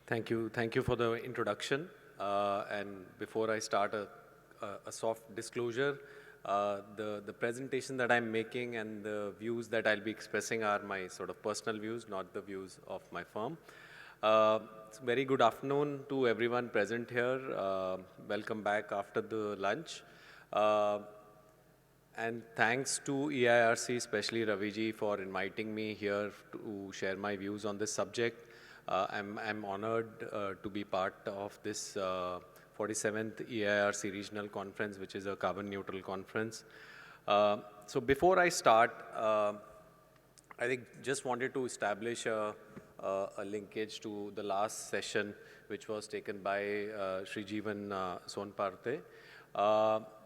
Thank you for the introduction. And before I start a soft disclosure, the presentation that I'm making and the views that I'll be expressing are my sort of personal views, not the views of my firm. Very good afternoon to everyone present here. Welcome back after the lunch. And thanks to EIRC, especially Raviji, for inviting me here to share my views on this subject. I'm honored to be part of this 47th EIRC Regional Conference, which is a carbon neutral conference. So before I start, I think just wanted to establish a linkage to the last session, which was taken by Sri Jeevan Sonparte.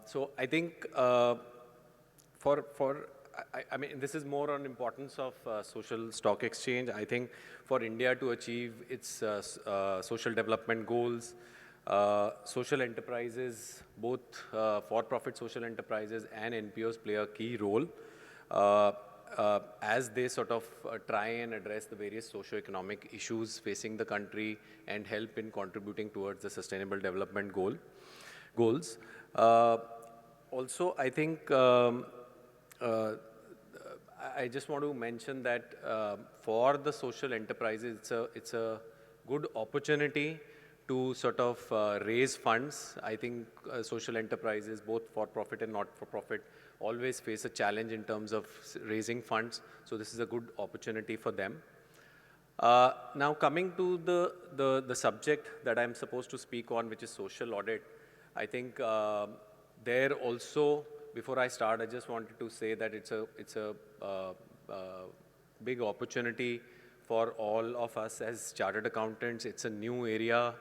So I think I mean, this is more on importance of social stock exchange. I think for India to achieve its social development goals, social enterprises, both for-profit social enterprises and NPOs play a key role as they sort of try and address the various socio-economic issues facing the country and help in contributing towards the sustainable development goals. Also, I think I just want to mention that for the social enterprises, it's a good opportunity to sort of raise funds. I think social enterprises, both for-profit and not-for-profit, always face a challenge in terms of raising funds. So this is a good opportunity for them. Now coming to the subject that I'm supposed to speak on, which is social audit, I think there also, before I start, I just wanted to say that it's a big opportunity for all of us as chartered accountants. It's a new area,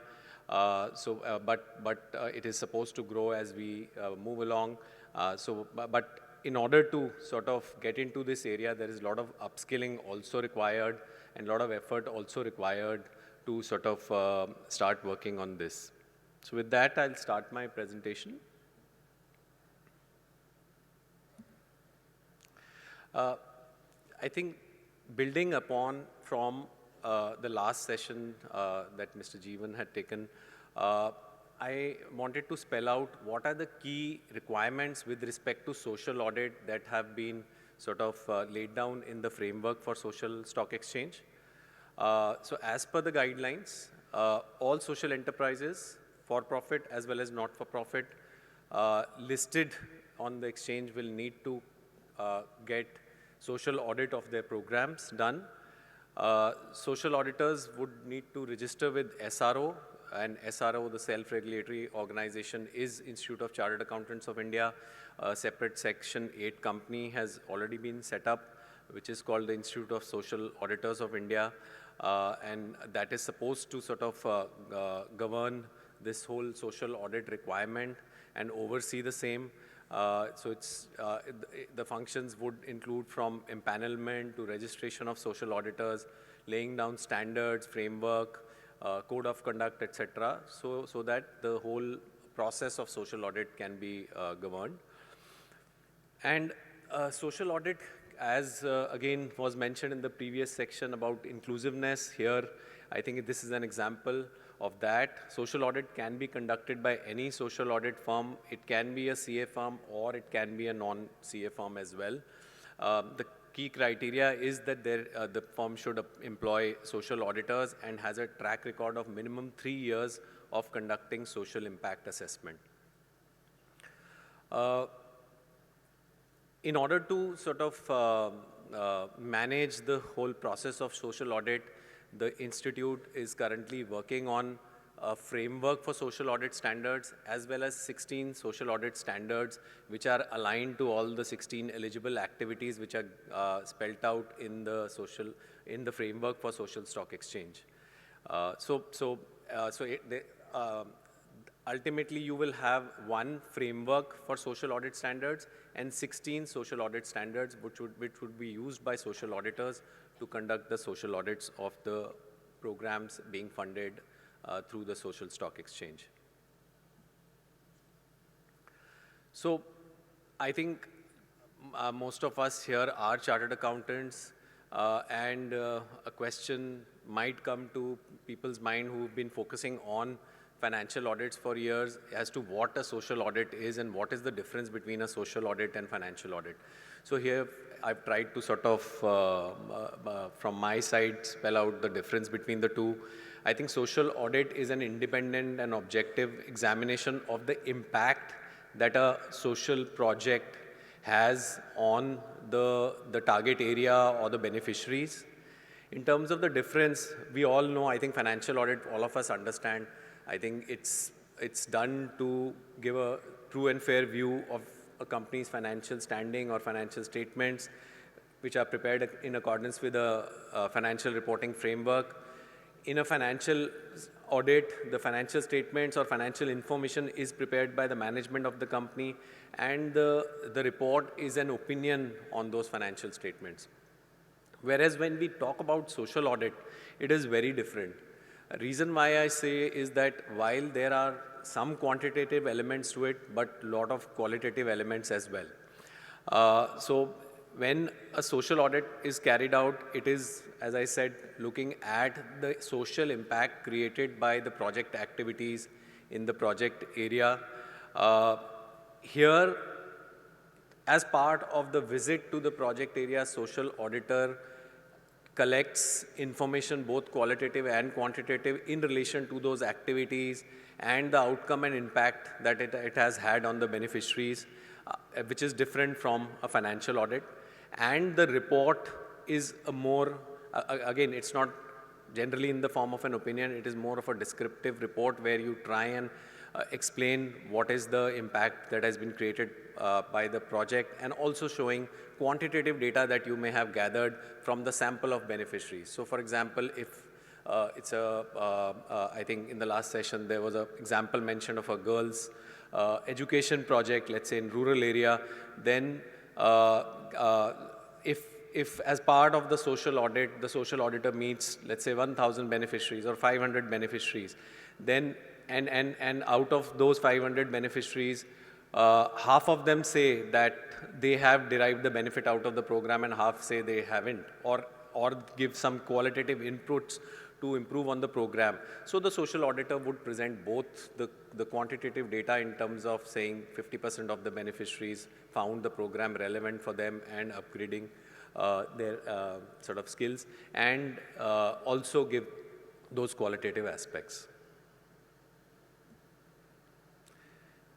but it is supposed to grow as we move along. But in order to sort of get into this area, there is a lot of upskilling also required and a lot of effort also required to sort of start working on this. So with that, I'll start my presentation. I think building upon from the last session that Mr. Jeevan had taken, I wanted to spell out what are the key requirements with respect to social audit that have been sort of laid down in the framework for social stock exchange. So as per the guidelines, all social enterprises, for-profit as well as not-for-profit, listed on the exchange will need to get social audit of their programs done. Social auditors would need to register with SRO, and SRO, the self-regulatory organization, is Institute of Chartered Accountants of India. A separate Section 8 company has already been set up, which is called the Institute of Social Auditors of India, and that is supposed to sort of govern this whole social audit requirement and oversee the same. So the functions would include from empanelment to registration of social auditors, laying down standards, framework, code of conduct, etc. So that the whole process of social audit can be governed. And social audit, as again was mentioned in the previous section about inclusiveness, here I think this is an example of that. Social audit can be conducted by any social audit firm. It can be a CA firm or it can be a non-CA firm as well. The key criteria is that the firm should employ social auditors and has a track record of minimum 3 years of conducting social impact assessment. In order to sort of manage the whole process of social audit, the Institute is currently working on a framework for social audit standards as well as 16 social audit standards which are aligned to all the 16 eligible activities which are spelled out in the framework for social stock exchange. Ultimately, you will have one framework for social audit standards and 16 social audit standards which would be used by social auditors to conduct the social audits of the programs being funded through the social stock exchange. So I think most of us here are chartered accountants. and a question might come to people's mind who've been focusing on financial audits for years as to what a social audit is and what is the difference between a social audit and financial audit. So here I've tried to sort of, from my side, spell out the difference between the two. I think social audit is an independent and objective examination of the impact that a social project has on the target area or the beneficiaries. In terms of the difference, we all know, I think financial audit, all of us understand, I think it's done to give a true and fair view of a company's financial standing or financial statements, which are prepared in accordance with a financial reporting framework. In a financial audit, the financial statements or financial information is prepared by the management of the company, and the report is an opinion on those financial statements. Whereas when we talk about social audit, it is very different. A reason why I say is that while there are some quantitative elements to it, but a lot of qualitative elements as well. So when a social audit is carried out, it is, as I said, looking at the social impact created by the project activities in the project area. Here, as part of the visit to the project area, social auditor collects information, both qualitative and quantitative, in relation to those activities and the outcome and impact that it has had on the beneficiaries, which is different from a financial audit. And the report is a more, again, it's not generally in the form of an opinion, it is more of a descriptive report where you try and explain what is the impact that has been created by the project, and also showing quantitative data that you may have gathered from the sample of beneficiaries. So for example, if it's I think in the last session there was an example mentioned of a girls' education project, let's say in rural area, then if as part of the social audit, the social auditor meets, let's say 1,000 beneficiaries or 500 beneficiaries, then and out of those 500 beneficiaries, half of them say that they have derived the benefit out of the program and half say they haven't, or give some qualitative inputs to improve on the program. So the social auditor would present both the quantitative data in terms of saying 50% of the beneficiaries found the program relevant for them and upgrading their sort of skills, and also give those qualitative aspects.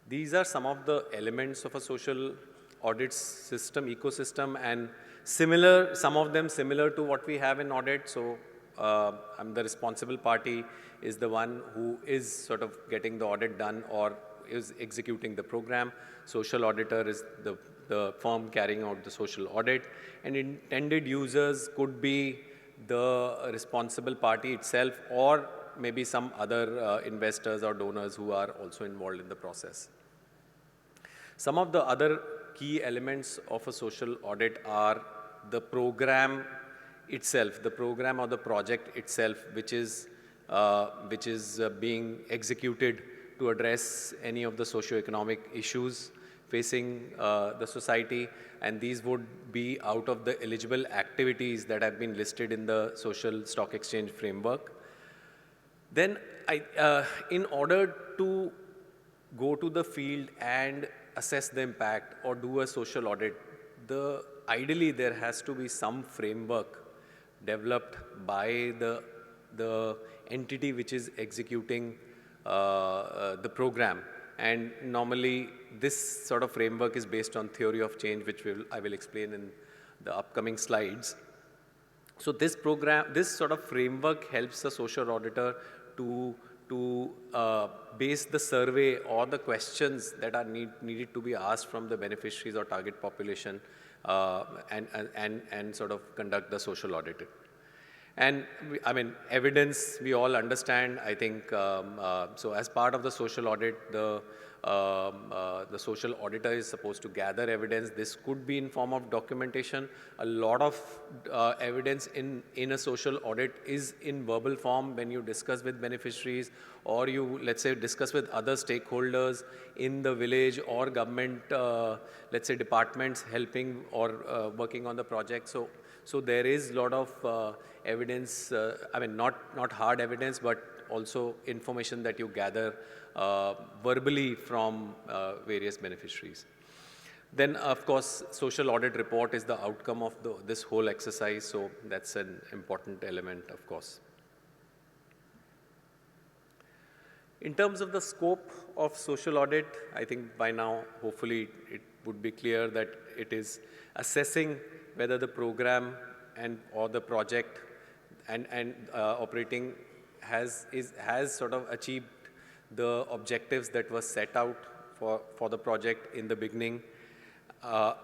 These are some of the elements of a social audit system, ecosystem, and similar, some of them similar to what we have in audit. So the responsible party is the one who is sort of getting the audit done or is executing the program. Social auditor is the firm carrying out the social audit, and intended users could be the responsible party itself, or maybe some other investors or donors who are also involved in the process. Some of the other key elements of a social audit are the program itself, the program or the project itself, which is being executed to address any of the socio-economic issues facing the society, and these would be out of the eligible activities that have been listed in the social stock exchange framework. Then in order to go to the field and assess the impact or do a social audit, ideally there has to be some framework developed by the entity which is executing the program. And normally this sort of framework is based on theory of change, which I will explain in the upcoming slides. So this sort of framework helps the social auditor to base the survey or the questions that are needed to be asked from the beneficiaries or target population, and sort of conduct the social audit. And evidence we all understand. I think so. As part of the social audit, the social auditor is supposed to gather evidence. This could be in form of documentation. A lot of evidence in a social audit is in verbal form when you discuss with beneficiaries, or you, let's say, discuss with other stakeholders in the village or government, let's say, departments helping or working on the project. So there is a lot of evidence, I mean, not hard evidence, but also information that you gather verbally from various beneficiaries. Then, of course, social audit report is the outcome of this whole exercise, so that's an important element, of course. In terms of the scope of social audit, I think by now, hopefully, it would be clear that it is assessing whether the program or the project and operating has sort of achieved the objectives that were set out for the project in the beginning.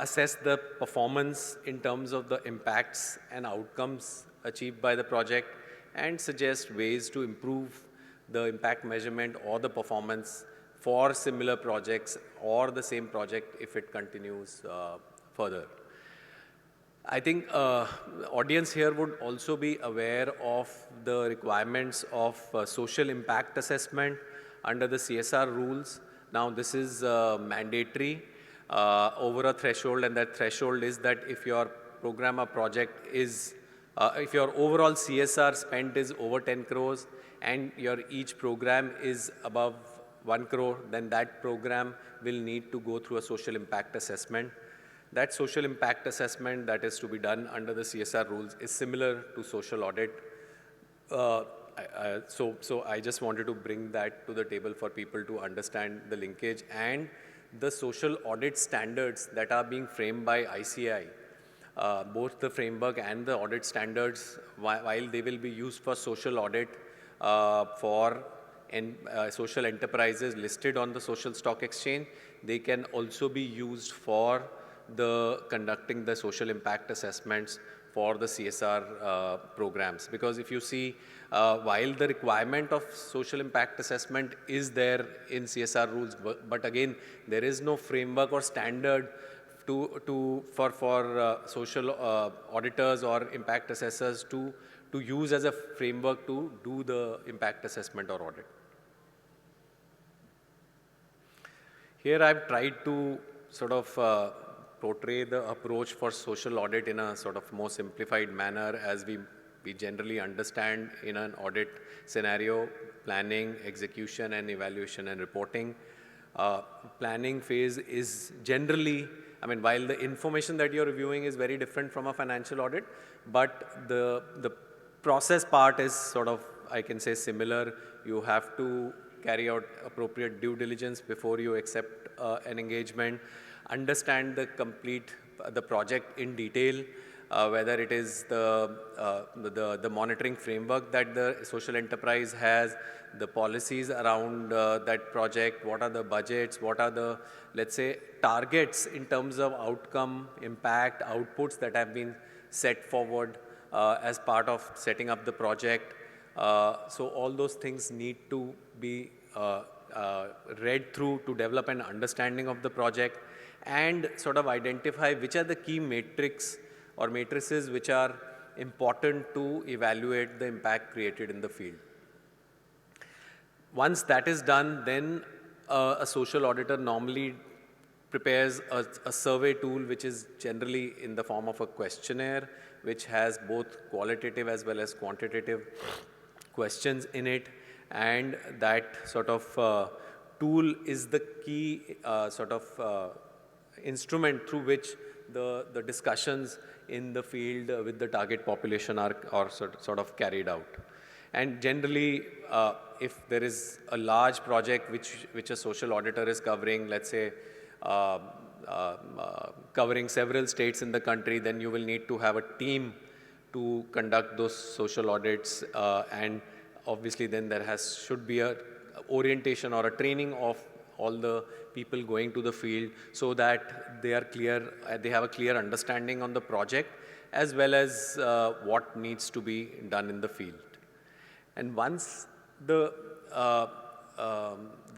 Assess the performance in terms of the impacts and outcomes achieved by the project, and suggest ways to improve the impact measurement or the performance for similar projects or the same project if it continues further. I think the audience here would also be aware of the requirements of social impact assessment under the CSR rules. Now, this is mandatory over a threshold, and that threshold is that if your program or project is, if your overall CSR spend is over 10 crores and your each program is above 1 crore, then that program will need to go through a social impact assessment. That social impact assessment that is to be done under the CSR rules is similar to social audit. So I just wanted to bring that to the table for people to understand the linkage and the social audit standards that are being framed by ICAI. Both the framework and the audit standards, while they will be used for social audit for social enterprises listed on the social stock exchange, they can also be used for conducting the social impact assessments for the CSR programs. Because if you see, while the requirement of social impact assessment is there in CSR rules, but again, there is no framework or standard for social auditors or impact assessors to use as a framework to do the impact assessment or audit. Here I've tried to sort of portray the approach for social audit in a sort of more simplified manner as we generally understand in an audit scenario: planning, execution, and evaluation and reporting. Planning phase is generally, I mean, while the information that you're reviewing is very different from a financial audit, but the process part is sort of, I can say, similar. You have to carry out appropriate due diligence before you accept an engagement, understand the project in detail, whether it is the monitoring framework that the social enterprise has, the policies around that project, what are the budgets, what are the, let's say, targets in terms of outcome, impact, outputs that have been set forward as part of setting up the project. So all those things need to be read through to develop an understanding of the project and sort of identify which are the key metrics or matrices which are important to evaluate the impact created in the field. Once that is done, then a social auditor normally prepares a survey tool which is generally in the form of a questionnaire which has both qualitative as well as quantitative questions in it, and that sort of tool is the key sort of instrument through which the discussions in the field with the target population are sort of carried out. And generally, if there is a large project which a social auditor is covering, let's say covering several states in the country, then you will need to have a team to conduct those social audits, and obviously then there should be a orientation or a training of all the people going to the field so that they are clear, they have a clear understanding on the project as well as what needs to be done in the field. And once the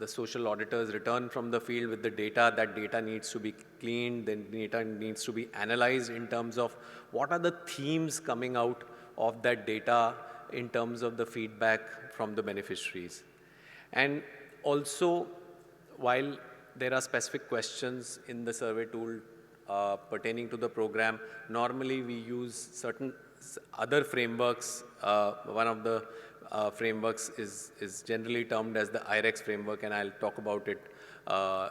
social auditors return from the field with the data, that data needs to be cleaned, then data needs to be analyzed in terms of what are the themes coming out of that data in terms of the feedback from the beneficiaries. And also, while there are specific questions in the survey tool pertaining to the program. Normally, we use certain other frameworks. One of the frameworks is generally termed as the IREX framework, and I'll talk about it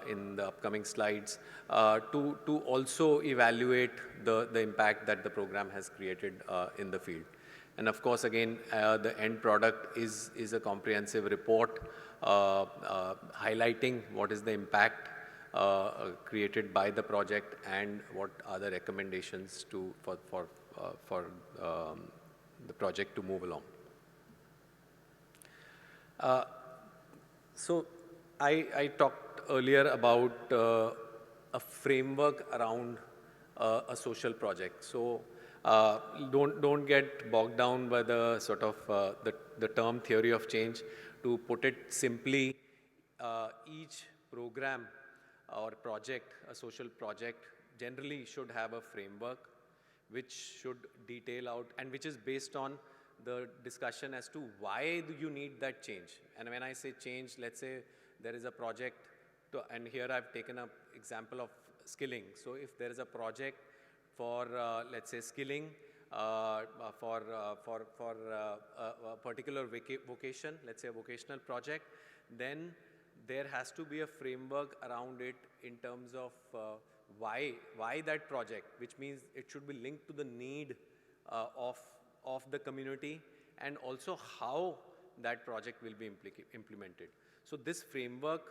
in the upcoming slides, to also evaluate the impact that the program has created in the field. And of course, again, the end product is a comprehensive report highlighting what is the impact created by the project and what are the recommendations for the project to move along. So I talked earlier about a framework around a social project. So don't get bogged down by the sort of the term theory of change. To put it simply, each program or project, a social project, generally should have a framework which should detail out and which is based on the discussion as to why do you need that change. And when I say change, let's say there is a project, and here I've taken an example of skilling. So if there is a project for, let's say, skilling for a particular vocation, let's say a vocational project, then there has to be a framework around it in terms of why that project, which means it should be linked to the need of the community, and also how that project will be implemented. So this framework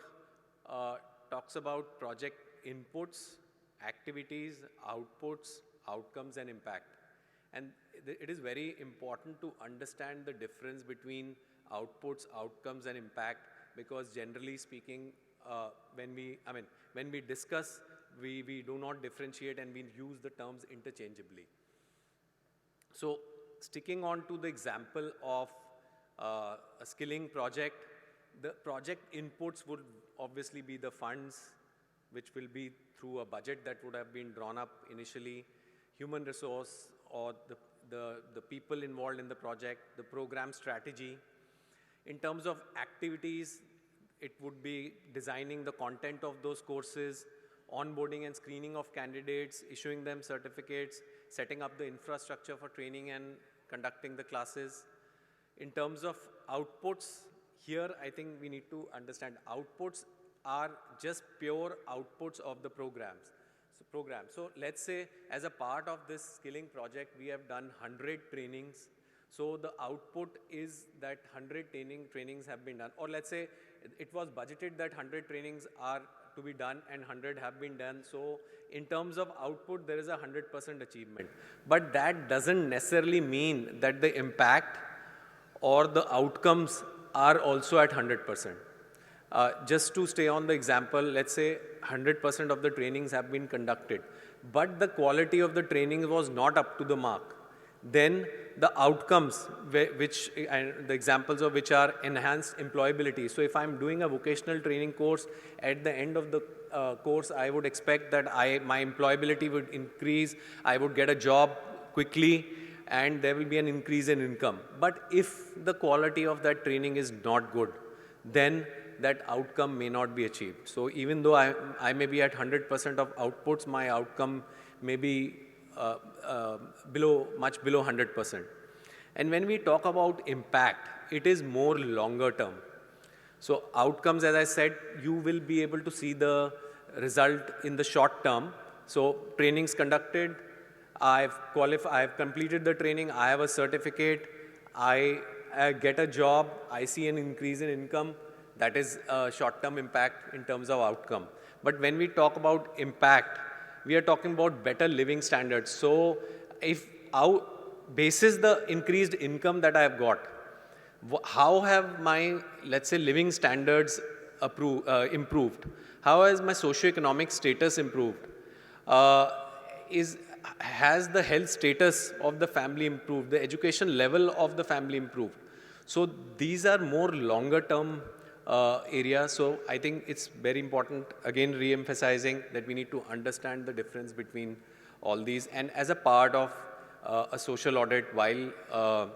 talks about project inputs, activities, outputs, outcomes, and impact. And it is very important to understand the difference between outputs, outcomes, and impact, because generally speaking, when we discuss, we do not differentiate and we use the terms interchangeably. So sticking on to the example of a skilling project, the project inputs would obviously be the funds, which will be through a budget that would have been drawn up initially, human resource or the people involved in the project, the program strategy. In terms of activities, it would be designing the content of those courses, onboarding and screening of candidates, issuing them certificates, setting up the infrastructure for training and conducting the classes. In terms of outputs, here I think we need to understand outputs are just pure outputs of the programs. So let's say as a part of this skilling project, we have done 100 trainings. So the output is that 100 trainings have been done. Or let's say it was budgeted that 100 trainings are to be done and 100 have been done. So in terms of output, there is a 100% achievement. But that doesn't necessarily mean that the impact or the outcomes are also at 100%. Just to stay on the example, let's say 100% of the trainings have been conducted, but the quality of the training was not up to the mark. Then the outcomes, and the examples of which are enhanced employability. So if I'm doing a vocational training course, at the end of the course, I would expect that my employability would increase, I would get a job quickly, and there will be an increase in income. But if the quality of that training is not good, then that outcome may not be achieved. So even though I may be at 100% of outputs, my outcome may be much below 100%. And when we talk about impact, it is more longer term. So outcomes, as I said, you will be able to see the result in the short term. So trainings conducted, I've completed the training, I have a certificate, I get a job, I see an increase in income. That is a short-term impact in terms of outcome. But when we talk about impact, we are talking about better living standards. So if basis the increased income that I have got, how have my, let's say, living standards improved? How has my socioeconomic status improved? Has the health status of the family improved? The education level of the family improved? So these are more longer-term area. So I think it's very important, again, re-emphasizing that we need to understand the difference between all these. And as a part of a social audit, while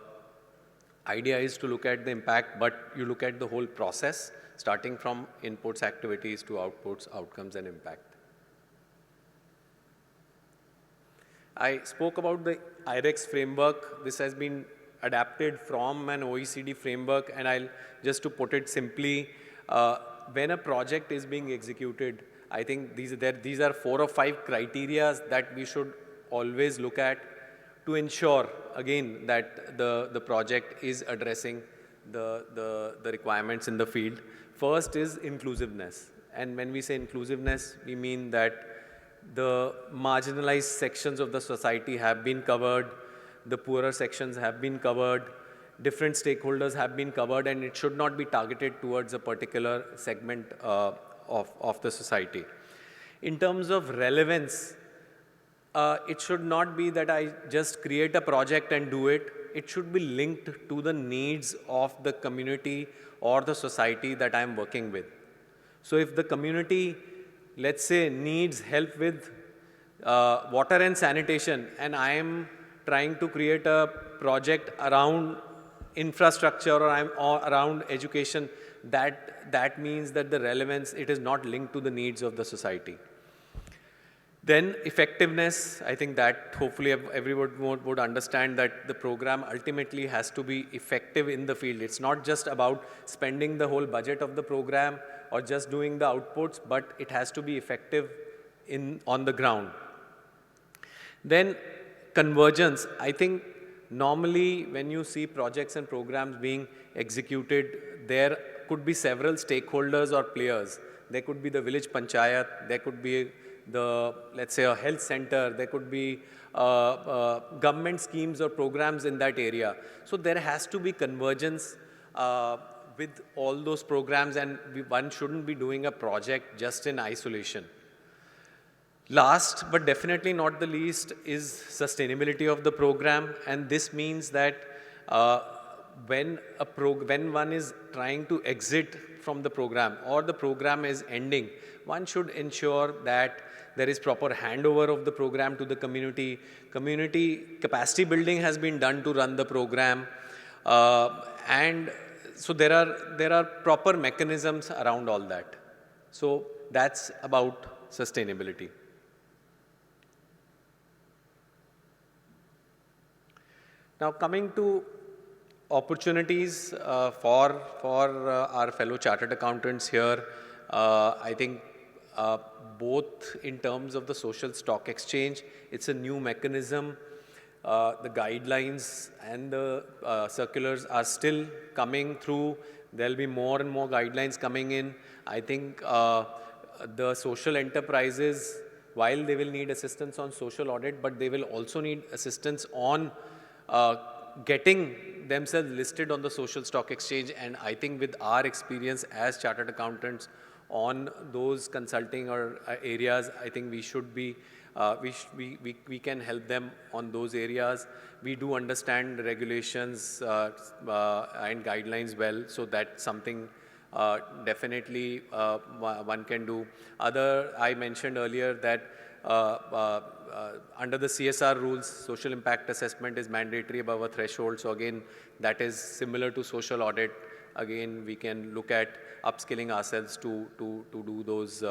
idea is to look at the impact, but you look at the whole process, starting from inputs, activities to outputs, outcomes, and impact. I spoke about the IREX framework. This has been adapted from an OECD framework, and I'll just to put it simply, when a project is being executed, I think these are 4 or 5 criteria that we should always look at to ensure, again, that the project is addressing the requirements in the field. First is inclusiveness. And when we say inclusiveness, we mean that the marginalized sections of the society have been covered, the poorer sections have been covered, different stakeholders have been covered, and it should not be targeted towards a particular segment of the society. In terms of relevance, it should not be that I just create a project and do it. It should be linked to the needs of the community or the society that I'm working with. So if the community, let's say, needs help with water and sanitation, and I am trying to create a project around infrastructure or around education, that means that the relevance, it is not linked to the needs of the society. Then effectiveness, I think that hopefully everyone would understand that the program ultimately has to be effective in the field. It's not just about spending the whole budget of the program or just doing the outputs, but it has to be effective on the ground. Then convergence, I think normally when you see projects and programs being executed, there could be several stakeholders or players. There could be the village panchayat, there could be let's say a health center, there could be government schemes or programs in that area. So there has to be convergence with all those programs, and one shouldn't be doing a project just in isolation. Last, but definitely not the least, is sustainability of the program, and this means that when one is trying to exit from the program or the program is ending, one should ensure that there is proper handover of the program to the community. Community capacity building has been done to run the program, and so there are proper mechanisms around all that. So that's about sustainability. Now coming to opportunities for our fellow chartered accountants here, I think both in terms of the social stock exchange, it's a new mechanism. The guidelines and the circulars are still coming through. There'll be more and more guidelines coming in. I think the social enterprises, while they will need assistance on social audit, but they will also need assistance on getting themselves listed on the social stock exchange. And I think with our experience as chartered accountants on those consulting or areas, I think we should be, we can help them on those areas. We do understand the regulations and guidelines well, so that's something definitely one can do. I mentioned earlier that under the CSR rules, social impact assessment is mandatory above a threshold. So again, that is similar to social audit. Again, we can look at upskilling ourselves to do those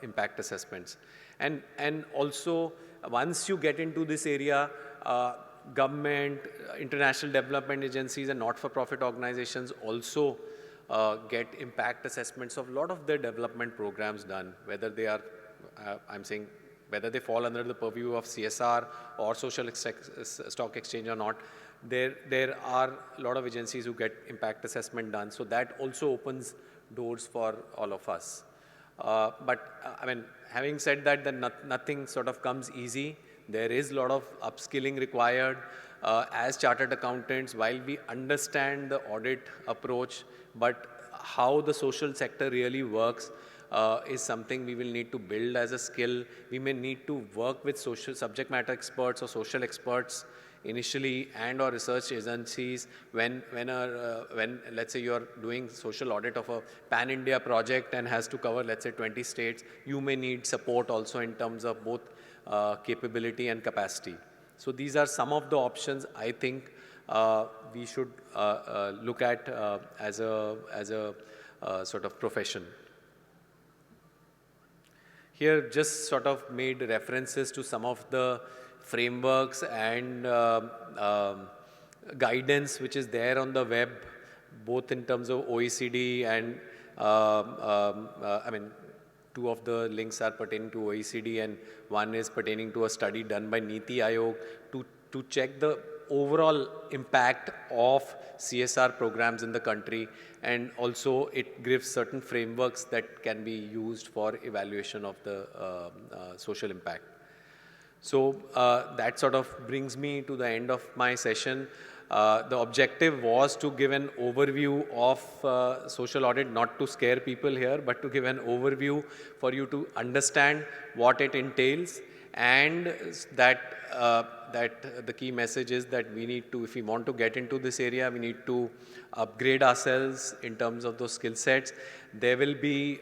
impact assessments. And also, once you get into this area, government, international development agencies, and not-for-profit organizations also get impact assessments of a lot of their development programs done, whether they are, I'm saying, whether they fall under the purview of CSR or social stock exchange or not. There are a lot of agencies who get impact assessment done, so that also opens doors for all of us. But I mean, having said that, then nothing sort of comes easy. There is a lot of upskilling required. As chartered accountants, while we understand the audit approach, but how the social sector really works is something we will need to build as a skill. We may need to work with social subject matter experts or social experts initially, and or research agencies when let's say you're doing social audit of a pan-India project and has to cover, let's say, 20 states, you may need support also in terms of both capability and capacity. So these are some of the options I think we should look at as a sort of profession. Here just sort of made references to some of the frameworks and guidance which is there on the web, both in terms of OECD and I mean, two of the links are pertaining to OECD and one is pertaining to a study done by Niti Aayog to check the overall impact of CSR programs in the country, and also it gives certain frameworks that can be used for evaluation of the social impact. So that sort of brings me to the end of my session. The objective was to give an overview of social audit, not to scare people here, but to give an overview for you to understand what it entails, and that the key message is that we need to, if we want to get into this area, we need to upgrade ourselves in terms of those skill sets. There will be,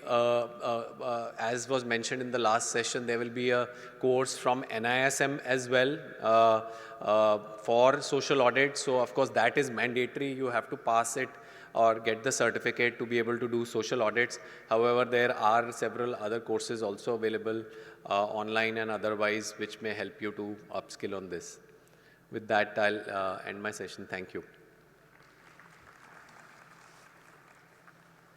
as was mentioned in the last session, there will be a course from NISM as well for social audit. So of course that is mandatory. You have to pass it or get the certificate to be able to do social audits. However, there are several other courses also available online and otherwise, which may help you to upskill on this. With that, I'll end my session. Thank you.